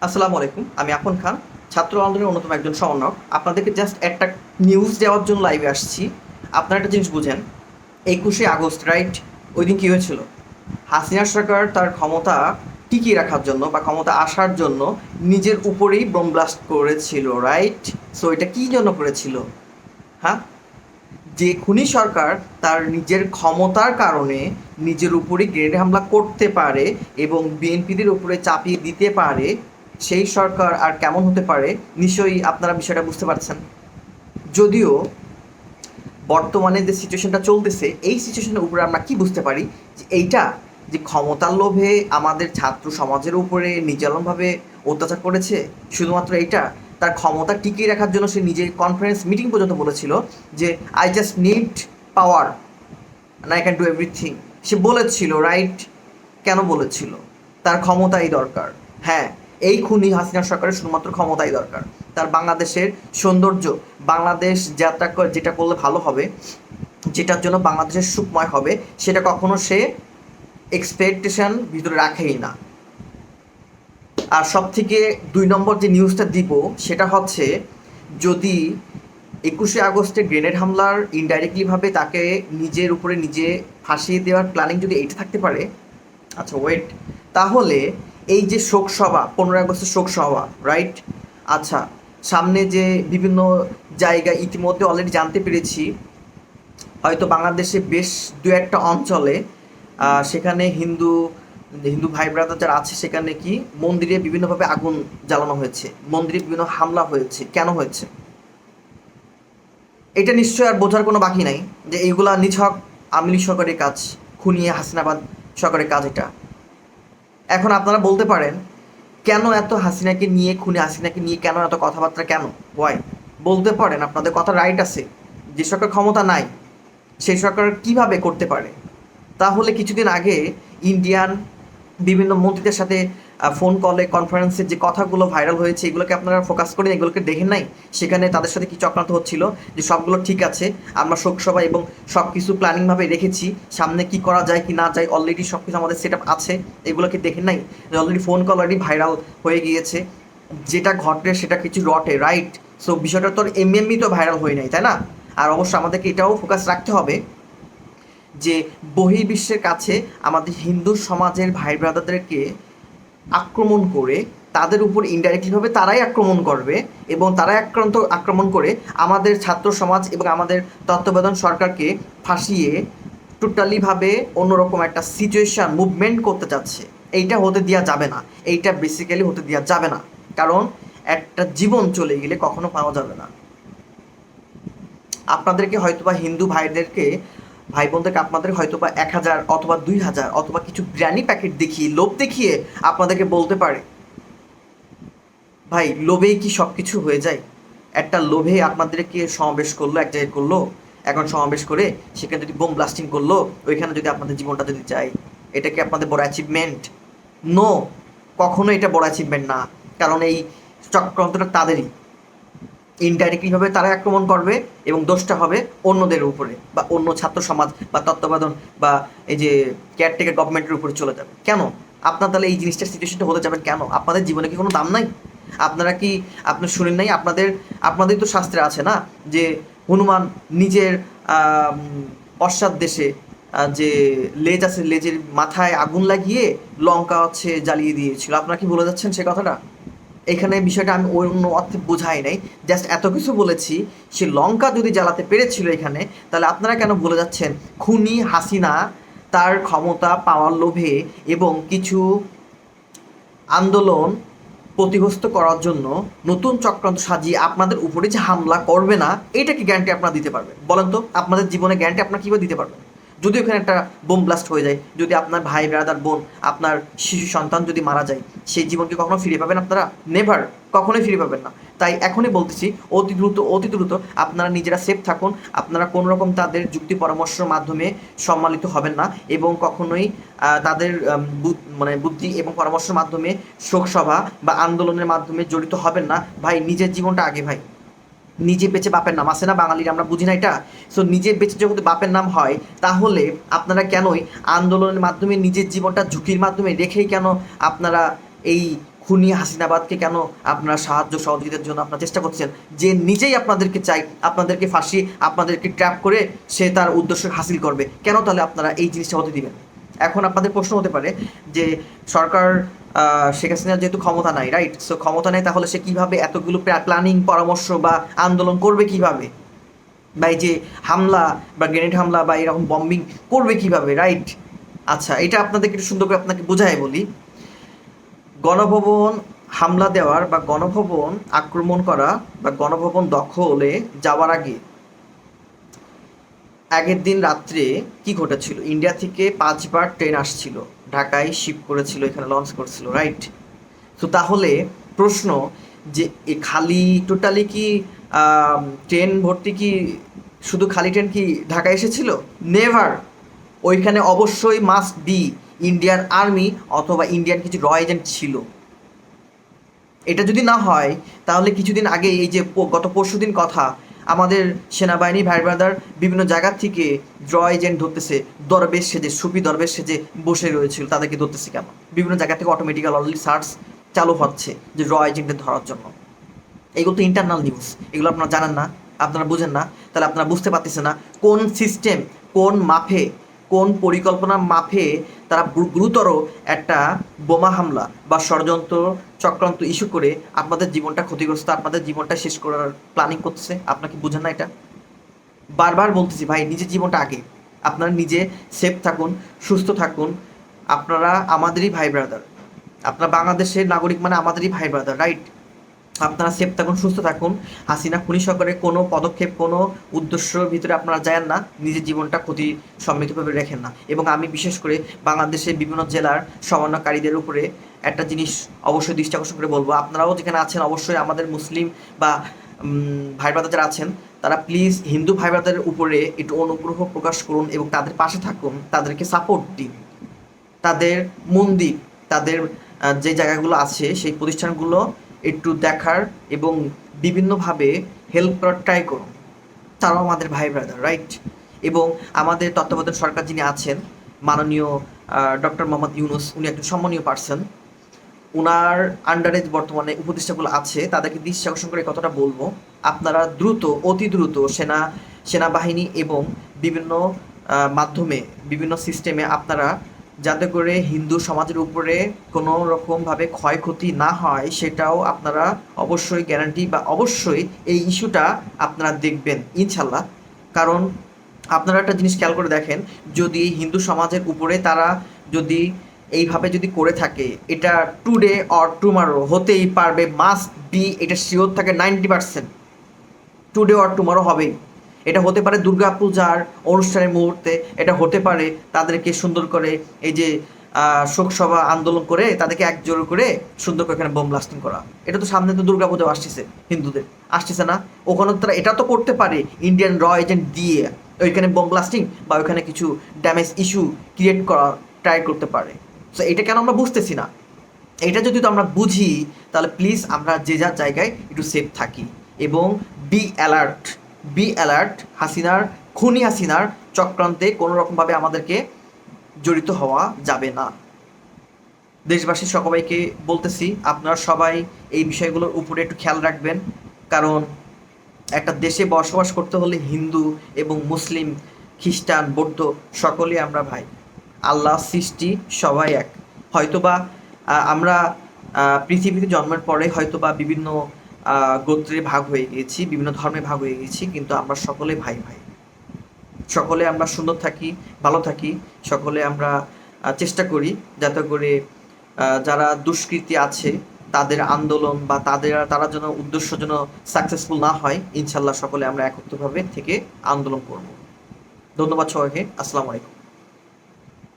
আসসালামু আলাইকুম। আমি আপন খান, ছাত্র আন্দোলনের অন্যতম একজন সমন্বয়ক। আপনাদেরকে জাস্ট একটা নিউজ দেওয়ার জন্য লাইভে আসছি। আপনারা একটা জিনিস বুঝেন, 21শে আগস্ট রাইট? ওই দিন কী হয়েছিল? হাসিনা সরকার তার ক্ষমতা টিকিয়ে রাখার জন্য বা ক্ষমতা আসার জন্য নিজের উপরেই বোম ব্লাস্ট করেছিল, রাইট? সো এটা কী জন্য করেছিল? হ্যাঁ, যে খুনি সরকার তার নিজের ক্ষমতার কারণে নিজের উপরই গ্রেনেড হামলা করতে পারে এবং বিএনপিদের উপরে চাপিয়ে দিতে পারে, সেই সরকার আর কেমন হতে পারে? নিশ্চয়ই আপনারা বিষয়টা বুঝতে পারছেন। যদিও বর্তমানে যে সিচুয়েশনটা চলতেছে, এই সিচুয়েশনের উপরে আমরা কি বুঝতে পারি? যে এইটা যে ক্ষমতার লোভে আমাদের ছাত্র সমাজের উপরে নির্যাতনভাবে অত্যাচার করেছে, শুধুমাত্র এইটা, তার ক্ষমতা টিকিয়ে রাখার জন্য সে নিজের কনফারেন্স মিটিং পর্যন্ত বলেছিল যে I just need power and I can do everything. সে বলেছিল, রাইট? কেন বলেছিল? তার ক্ষমতাই দরকার। হ্যাঁ, এই খুনি হাসিনা সরকারের শুধুমাত্র ক্ষমতাই দরকার। তার বাংলাদেশের সৌন্দর্য, বাংলাদেশ যাত্রা যেটা করলে ভালো হবে, যেটার জন্য বাংলাদেশের সুখময় হবে, সেটা কখনো সে এক্সপেকটেশন ভিতরে রাখেই না। আর সব থেকে 2 নম্বর যে নিউজটা দিব সেটা হচ্ছে, যদি 21শে আগস্টে গ্রেনেড হামলার ইনডাইরেক্টলিভাবে তাকে নিজের উপরে নিজে ফাঁসিয়ে দেওয়ার প্ল্যানিং যদি এইটা থাকতে পারে, আচ্ছা ওয়েট, তাহলে এই যে শোকসভা, 15ই আগস্টের শোকসভা, রাইট? আচ্ছা, সামনে যে বিভিন্ন জায়গায় ইতিমধ্যে অলরেডি জানতে পেরেছি, হয়তো বাংলাদেশে বেশ দু একটা অঞ্চলে সেখানে হিন্দু হিন্দু ভাই ব্রাদার যারা আছে, সেখানে কি মন্দিরে বিভিন্নভাবে আগুন জ্বালানো হয়েছে, মন্দিরে বিভিন্ন হামলা হয়েছে। কেন হয়েছে? এটা নিশ্চয় আর বোঝার কোনো বাকি নাই যে এইগুলা নিছক আওয়ামী লীগ সরকারের কাজ, খুনিয়ে হাসিনাবাদ সরকারের কাজ এটা। এখন আপনারা বলতে পারেন, কেন এত হাসিনাকে নিয়ে, খুনি হাসিনাকে নিয়ে কেন এত কথাবার্তা, কেন, ওয়াই? বলতে পারেন, আপনাদের কথা রাইট আছে। যে সরকার ক্ষমতা নাই, সেই সরকার কিভাবে করতে পারে? তাহলে কিছুদিন আগে ইন্ডিয়ান বিভিন্ন মন্ত্রীদের সাথে ফোন কলে, কনফারেন্সে যে কথাগুলো ভাইরাল হয়েছে, এগুলোকে আপনারা ফোকাস করেন, এগুলোকে দেখেন নাই? সেখানে তাদের সাথে কি চক্রান্ত হচ্ছিল যে সবগুলো ঠিক আছে, আমরা শোকসভা এবং সব কিছু প্ল্যানিংভাবে রেখেছি, সামনে কি করা যায় কি না যায় অলরেডি সব কিছু আমাদের সেট আপ আছে, এগুলোকে দেখেন নাই? Already phone call already viral হয়ে গিয়েছে, যেটা ঘটে সেটা কিছু রটে, রাইট? সো বিষয়টা তো আর এমনি তো ভাইরাল হয়ে নাই, তাই না? আর অবশ্য আমাদেরকে এটাও ফোকাস রাখতে হবে যে বহির্বিশ্বের কাছে আমাদের হিন্দু সমাজের ভাই ব্রাদারদেরকে আক্রমণ করে, তাদের উপর ইনডাইরেক্টলিভাবে তারাই আক্রমণ করবে এবং তারাই আক্রমণ করে আমাদের ছাত্র সমাজ এবং আমাদের তত্ত্বাবধান সরকারকে ফাঁসিয়ে টোটালিভাবে অন্যরকম একটা সিচুয়েশান মুভমেন্ট করতে চাচ্ছে। এইটা হতে দেওয়া যাবে না, এইটা বেসিক্যালি হতে দেওয়া যাবে না। কারণ একটা জীবন চলে গেলে কখনো পাওয়া যাবে না। আপনাদেরকে হয়তোবা হিন্দু ভাইদেরকে, ভাই বোনদেরকে আপনাদের হয়তোবা 1,000 অথবা 2,000 অথবা কিছু গ্র্যানি প্যাকেট দেখিয়ে, লোভ দেখিয়ে আপনাদেরকে বলতে পারে। ভাই, লোভেই কি সব কিছু হয়ে যায়? একটা লোভে আপনাদেরকে সমাবেশ করলো, এক জায়গায় করলো, এখন সমাবেশ করে সেখানে যদি বোম ব্লাস্টিং করলো, ওইখানে যদি আপনাদের জীবনটা যদি যায়, এটা কি আপনাদের বড় অ্যাচিভমেন্ট? নো, কখনো এটা বড় অ্যাচিভমেন্ট না। কারণ এই চক্রান্তটা তাদেরই, ইনডাইরেক্টলিভাবে তারাই আক্রমণ করবে এবং দোষটা হবে অন্যদের উপরে বা অন্য ছাত্র সমাজ বা তত্ত্বাবধান বা এই যে কেয়ারটেকার গভর্নমেন্টের উপরে চলে যাবে। কেন আপনার তাহলে এই জিনিসটার সিচুয়েশনটা হতে যাবেন কেন? আপনাদের জীবনে কি কোনো দাম নাই? আপনারা কি, আপনি শুনেন নাই? আপনাদের তো শাস্ত্রে আছে না যে হনুমান নিজের পশ্চাৎ দেশে যে লেজ আছে, লেজের মাথায় আগুন লাগিয়ে লঙ্কা হচ্ছে জ্বালিয়ে দিয়েছিল। আপনারা কি বলে যাচ্ছেন সে কথাটা? এখানে বিষয়টা আমি অন্য অর্থে বোঝাই নাই, জাস্ট এত কিছু বলেছি, সে লঙ্কা যদি জ্বালাতে পেরেছিল এখানে, তাহলে আপনারা কেন বলে যাচ্ছেন খুনি হাসিনা তার ক্ষমতা পাওয়ার লোভে এবং কিছু আন্দোলন প্রতিহত করার জন্য নতুন চক্রান্ত সাজিয়ে আপনাদের উপরে যে হামলা করবে না, এটা কি গ্যারান্টি আপনারা দিতে পারবেন? বলেন তো, আপনাদের জীবনে গ্যারান্টি আপনারা কীভাবে দিতে পারবেন? যদি ওখানে একটা বোম ব্লাস্ট হয়ে যায়, যদি আপনার ভাই ব্রাদার বোন, আপনার শিশু সন্তান যদি মারা যায়, সেই জীবন কি কখনো ফিরে পাবেন আপনারা? নেভার, কখনোই ফিরে পাবেন না। তাই এখনই বলতেছি, অতি দ্রুত আপনারা নিজেরা সেফ থাকুন। আপনারা কোনো রকম তাদের যুক্তি পরামর্শের মাধ্যমে সম্মানিত হবেন না এবং কখনোই তাদের মানে বুদ্ধি এবং পরামর্শের মাধ্যমে শোকসভা বা আন্দোলনের মাধ্যমে জড়িত হবেন না। ভাই, নিজের জীবনটা আগে ভাই। নিজে বেঁচে বাপের নাম আছে না বাঙালির, আমরা বুঝি না এটা? সো নিজে বেঁচে যখন বাপের নাম হয়, তাহলে আপনারা কেনই আন্দোলনের মাধ্যমে নিজের জীবনটা ঝুঁকির মাধ্যমে রেখেই কেন আপনারা এই খুনি হাসিনাবাদকে কেন আপনারা সাহায্য সহযোগিতার জন্য আপনারা চেষ্টা করছেন, যে নিজেই আপনাদেরকে চাই, আপনাদেরকে ফাঁসি, আপনাদেরকে ট্র্যাপ করে সে তার উদ্দেশ্য হাসিল করবে, কেন তাহলে আপনারা এই জিনিসটা হতে দিবেন? এখন আপনাদের প্রশ্ন হতে পারে যে সরকার শেখ হাসিনার যেহেতু ক্ষমতা নাই, রাইট? সো ক্ষমতা নেই, তাহলে সে কীভাবে এতগুলো প্ল্যানিং পরামর্শ বা আন্দোলন করবে কিভাবে, বা এই যে হামলা বা গ্রেনেড হামলা বা এরকম বম্বিং করবে কিভাবে, রাইট? আচ্ছা, এটা আপনাদেরকে একটু সুন্দর করে আপনাকে বোঝাই বলি। গণভবন হামলা দেওয়ার বা গণভবন আক্রমণ করা বা গণভবন দখলে যাওয়ার আগে আগের দিন রাত্রে কি ঘটেছিল? ইন্ডিয়া থেকে 5বার ট্রেন আসছিল, ঢাকায় শিপ করেছিল, এখানে লঞ্চ করছিল, রাইট? তো তাহলে প্রশ্ন যে এ খালি টোটালি কি ট্রেন ভর্তি কি শুধু খালি ট্রেন কি ঢাকায় এসেছিল? নেভার। ওইখানে অবশ্যই মাস্ট বি ইন্ডিয়ান আর্মি অথবা ইন্ডিয়ান কিছু র এজেন্ট ছিল। এটা যদি না হয় তাহলে কিছুদিন আগে এই যে গত পরশু দিন কথা, আমাদের সেনাবাহিনী ভাই ব্রাদার বিভিন্ন জায়গা থেকে ড্র এজেন্ট ধরতেছে, দরবেশ সেজে, সুফি দরবেশ সেজে বসে রয়েছিল, তাদেরকে ধরতেছে কেন? বিভিন্ন জায়গা থেকে অটোমেটিক্যাল অলরেডি সার্চ চালু হচ্ছে যে ড্র এজেন্টদের ধরার জন্য। এগুলো তো ইন্টারনাল নিউজ, এগুলো আপনারা জানেন না, আপনারা বুঝেন না, তাহলে আপনারা বুঝতে পারতেছেন না কোন সিস্টেম, কোন মাফে, কোন পরিকল্পনা মাফে তারা গুরুতর একটা বোমা হামলা বা ষড়যন্ত্র চক্রান্ত ইস্যু করে আপনাদের জীবনটা ক্ষতিগ্রস্ত, আপনাদের জীবনটা শেষ করার প্ল্যানিং করতেছে। আপনারা কি বুঝেন না এটা? বারবার বলতেছি ভাই, নিজের জীবনটা আগে, আপনারা নিজে সেফ থাকুন, সুস্থ থাকুন। আপনারা আমাদেরই ভাই ব্রাদার, আপনারা বাংলাদেশের নাগরিক মানে আমাদেরই ভাই ব্রাদার, রাইট? আপনারা সেফ থাকুন, সুস্থ থাকুন। হাসিনা খুনি সরকারের কোনো পদক্ষেপ, কোনো উদ্দেশ্যর ভিতরে আপনারা যায়েন না, নিজের জীবনটা ক্ষতি সমৃদ্ধভাবে রেখেন না। এবং আমি বিশেষ করে বাংলাদেশের বিভিন্ন জেলার সমন্বয়কারীদের উপরে একটা জিনিস অবশ্যই দৃষ্টি আকর্ষণ করে বলবো, আপনারাও যেখানে আছেন অবশ্যই আমাদের মুসলিম বা ভাই ব্রাদার যারা আছেন তারা প্লিজ হিন্দু ভাই ব্রাদারের উপরে একটু অনুগ্রহ প্রকাশ করুন এবং তাদের পাশে থাকুন, তাদেরকে সাপোর্ট দিন। তাদের মন্দির, তাদের যে জায়গাগুলো আছে সেই প্রতিষ্ঠানগুলো একটু দেখার এবং বিভিন্নভাবে হেল্প করার ট্রাই করুন। তারাও আমাদের ভাই ব্রাদার, রাইট? এবং আমাদের তত্ত্বাবধায়ক সরকার যিনি আছেন মাননীয় ডক্টর মোহাম্মদ ইউনুস, উনি একজন সম্মানীয় পার্সন। ওনার আন্ডারে বর্তমানে উপদেষ্টাগুলো আছে, তাদেরকে দৃষ্টি আকর্ষণ করে কতটা বলবো, আপনারা দ্রুত, অতি দ্রুত সেনাবাহিনী এবং বিভিন্ন মাধ্যমে, বিভিন্ন সিস্টেমে আপনারা যাতে করে হিন্দু সমাজের উপরে কোনো রকমভাবে ক্ষয়ক্ষতি না হয় সেটাও আপনারা অবশ্যই গ্যারান্টি বা অবশ্যই এই ইস্যুটা আপনারা দেখবেন ইনশাল্লাহ। কারণ আপনারা একটা জিনিস খেয়াল করে দেখেন, যদি হিন্দু সমাজের উপরে তারা যদি এইভাবে যদি করে থাকে, এটা টুডে অর টুমারো হতেই পারবে, মাস্ট বি, এটা শিওর থাকে 90%। টুডে অর টুমারো হবেই। এটা হতে পারে দুর্গাপূজার অনুষ্ঠানের মুহূর্তে, এটা হতে পারে তাদেরকে সুন্দর করে এই যে শোকসভা আন্দোলন করে তাদেরকে একজোর করে সুন্দর করে এখানে বোম ব্লাস্টিং করা। এটা তো সামনে তো দুর্গাপূজা আসতেছে, হিন্দুদের আসতেছে না? ওখানে তারা এটা তো করতে পারে ইন্ডিয়ান র এজেন্ট দিয়ে ওইখানে বোম ব্লাস্টিং বা ওইখানে কিছু ড্যামেজ ইস্যু ক্রিয়েট করা ট্রাই করতে পারে। সো এটা কেন আমরা বুঝতেছি না? এটা যদি তো আমরা বুঝি তাহলে প্লিজ আমরা যে যার জায়গায় একটু সেফ থাকি এবং বি অ্যালার্ট, বি অ্যালার্ট। হাসিনার, খুনি হাসিনার চক্রান্তে কোনো রকমভাবে আমাদেরকে জড়িত হওয়া যাবে না। দেশবাসী সবাইকে বলতেছি, আপনারা সবাই এই বিষয়গুলোর উপরে একটু খেয়াল রাখবেন। কারণ একটা দেশে বসবাস করতে হলে হিন্দু এবং মুসলিম, খ্রিস্টান, বৌদ্ধ সকলেই আমরা ভাই। আল্লাহ সৃষ্টি সবাই এক। হয়তোবা আমরা পৃথিবীতে জন্মের পরে হয়তোবা বিভিন্ন গোত্রে ভাগ হয়ে গিয়েছি, বিভিন্ন ধর্মে ভাগ হয়ে গেছি, কিন্তু আমরা সকলে ভাই ভাই। সকলে আমরা সুন্দর থাকি, ভালো থাকি, সকলে আমরা চেষ্টা করি যাতে করে যারা দুষ্কৃতী আছে তাদের আন্দোলন বা তারা যেন উদ্দেশ্য যেন সাকসেসফুল না হয়। ইনশাল্লাহ সকলে আমরা একত্রভাবে থেকে আন্দোলন করব। ধন্যবাদ সবাইকে। আসসালামু আলাইকুম।